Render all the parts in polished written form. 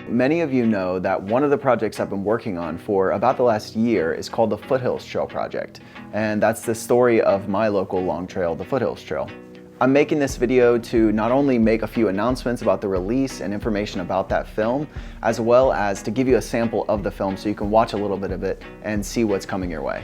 Many of you know that one of the projects I've been working on for about the last year is called the Foothills Trail project. And that's the story of my local long trail, the Foothills Trail. I'm making this video to not only make a few announcements about the release and information about that film, as well as to give you a sample of the film so you can watch a little bit of it and see what's coming your way.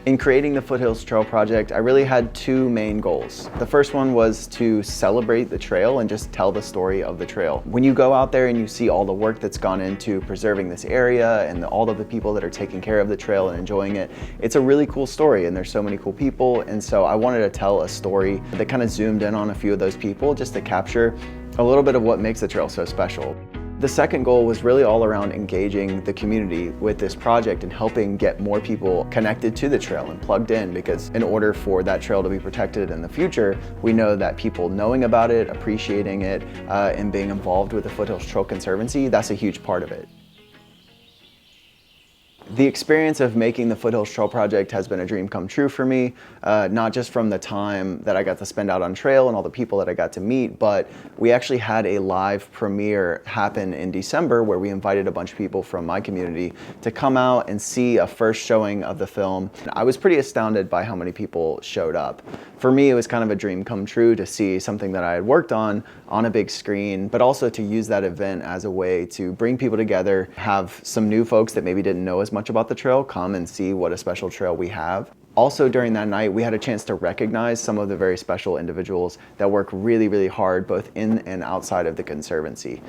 In creating the Foothills Trail project, I really had two main goals. The first one was to celebrate the trail and just tell the story of the trail. When you go out there and you see all the work that's gone into preserving this area and all of the people that are taking care of the trail and enjoying it, it's a really cool story and there's so many cool people. And so I wanted to tell a story that kind of zoomed in on a few of those people just to capture a little bit of what makes the trail so special. The second goal was really all around engaging the community with this project and helping get more people connected to the trail and plugged in, because in order for that trail to be protected in the future, we know that people knowing about it, appreciating it, and being involved with the Foothills Trail Conservancy, that's a huge part of it. The experience of making the Foothills Trail project has been a dream come true for me, not just from the time that I got to spend out on trail and all the people that I got to meet, but we actually had a live premiere happen in December where we invited a bunch of people from my community to come out and see a first showing of the film. I was pretty astounded by how many people showed up. For me, it was kind of a dream come true to see something that I had worked on a big screen, but also to use that event as a way to bring people together, have some new folks that maybe didn't know as much about the trail come and see what a special trail we have. Also during that night, we had a chance to recognize some of the very special individuals that work really, really hard both in and outside of the Conservancy.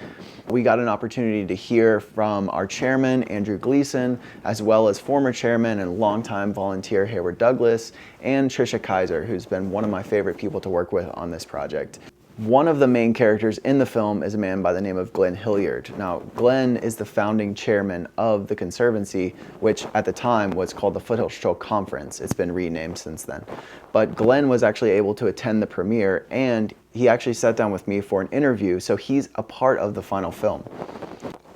We got an opportunity to hear from our chairman, Andrew Gleason, as well as former chairman and longtime volunteer Hayward Douglas, and Trisha Kaiser, who's been one of my favorite people to work with on this project. One of the main characters in the film is a man by the name of Glenn Hilliard. Now, Glenn is the founding chairman of the Conservancy, which at the time was called the Foothills Trail Conference. It's been renamed since then. But Glenn was actually able to attend the premiere, and he actually sat down with me for an interview, so he's a part of the final film.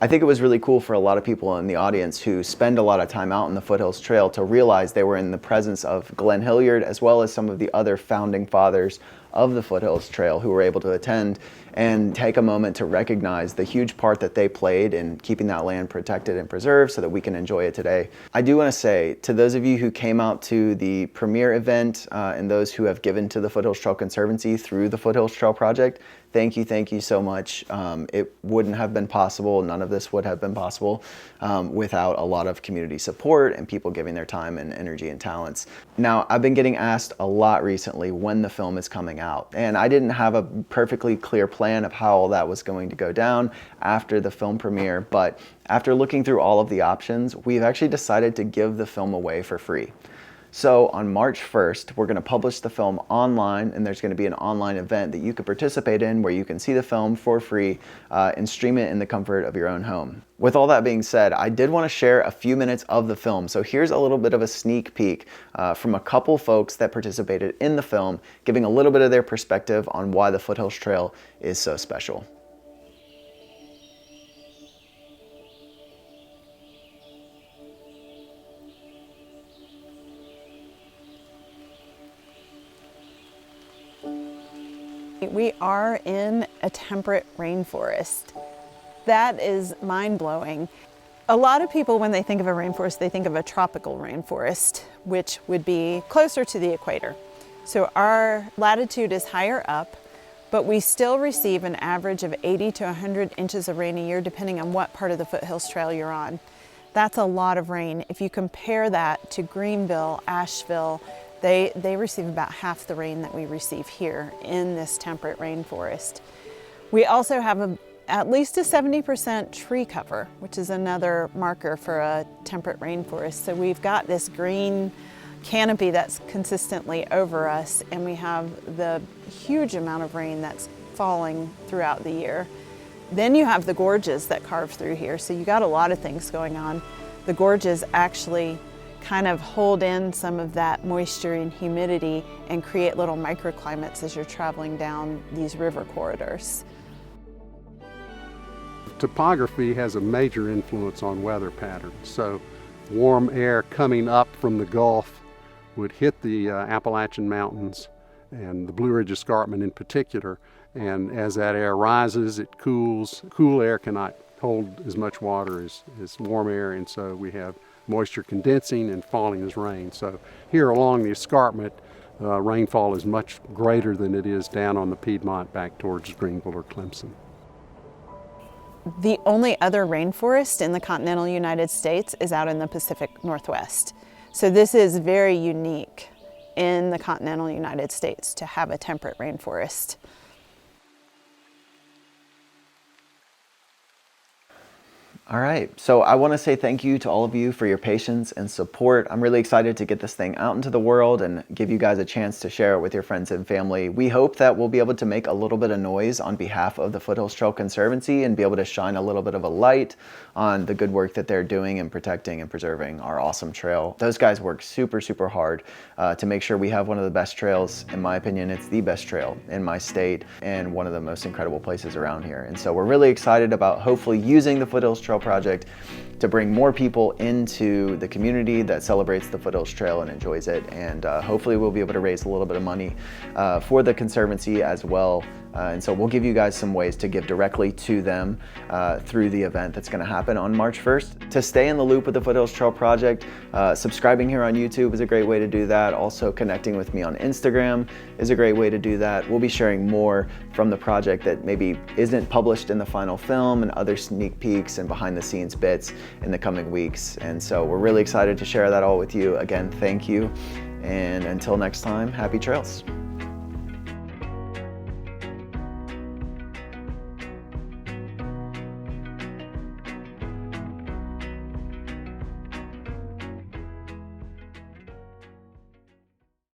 I think it was really cool for a lot of people in the audience who spend a lot of time out in the Foothills Trail to realize they were in the presence of Glenn Hilliard as well as some of the other founding fathers of the Foothills Trail who were able to attend and take a moment to recognize the huge part that they played in keeping that land protected and preserved so that we can enjoy it today. I do want to say to those of you who came out to the premiere event and those who have given to the Foothills Trail Conservancy through the Foothills Trail Project, thank you so much. It wouldn't have been possible, none of this would have been possible without a lot of community support and people giving their time and energy and talents. Now, I've been getting asked a lot recently when the film is coming out, and I didn't have a perfectly clear plan of how all that was going to go down after the film premiere, but after looking through all of the options, we've actually decided to give the film away for free. So on March 1st, we're going to publish the film online, and there's going to be an online event that you could participate in where you can see the film for free and stream it in the comfort of your own home. With all that being said, I did want to share a few minutes of the film. So here's a little bit of a sneak peek from a couple folks that participated in the film, giving a little bit of their perspective on why the Foothills Trail is so special. We are in a temperate rainforest. That is mind-blowing. A lot of people, when they think of a rainforest, they think of a tropical rainforest, which would be closer to the equator. So our latitude is higher up, but we still receive an average of 80 to 100 inches of rain a year, depending on what part of the Foothills Trail you're on. That's a lot of rain. If you compare that to Greenville, Asheville, they receive about half the rain that we receive here in this temperate rainforest. We also have at least a 70% tree cover, which is another marker for a temperate rainforest. So we've got this green canopy that's consistently over us, and we have the huge amount of rain that's falling throughout the year. Then you have the gorges that carve through here, so you got a lot of things going on. The gorges actually kind of hold in some of that moisture and humidity and create little microclimates as you're traveling down these river corridors. Topography has a major influence on weather patterns. So warm air coming up from the Gulf would hit the Appalachian Mountains and the Blue Ridge Escarpment in particular And as that air rises, it cools. Cool air cannot hold as much water as warm air, and so we have moisture condensing and falling as rain. So here along the escarpment, rainfall is much greater than it is down on the Piedmont back towards Greenville or Clemson. The only other rainforest in the continental United States is out in the Pacific Northwest. So this is very unique in the continental United States to have a temperate rainforest. All right, so I want to say thank you to all of you for your patience and support. I'm really excited to get this thing out into the world and give you guys a chance to share it with your friends and family. We hope that we'll be able to make a little bit of noise on behalf of the Foothills Trail Conservancy and be able to shine a little bit of a light on the good work that they're doing in protecting and preserving our awesome trail. Those guys work super, super hard to make sure we have one of the best trails. In my opinion, it's the best trail in my state and one of the most incredible places around here. And so we're really excited about hopefully using the Foothills Trail project to bring more people into the community that celebrates the Foothills Trail and enjoys it. And hopefully we'll be able to raise a little bit of money for the Conservancy as well. And so we'll give you guys some ways to give directly to them through the event that's going to happen on March 1st. To stay in the loop with the Foothills Trail project, subscribing here on YouTube is a great way to do that. Also connecting with me on Instagram is a great way to do that. We'll be sharing more from the project that maybe isn't published in the final film and other sneak peeks and behind the scenes bits in the coming weeks. And so we're really excited to share that all with you. Again, thank you. And until next time, happy trails.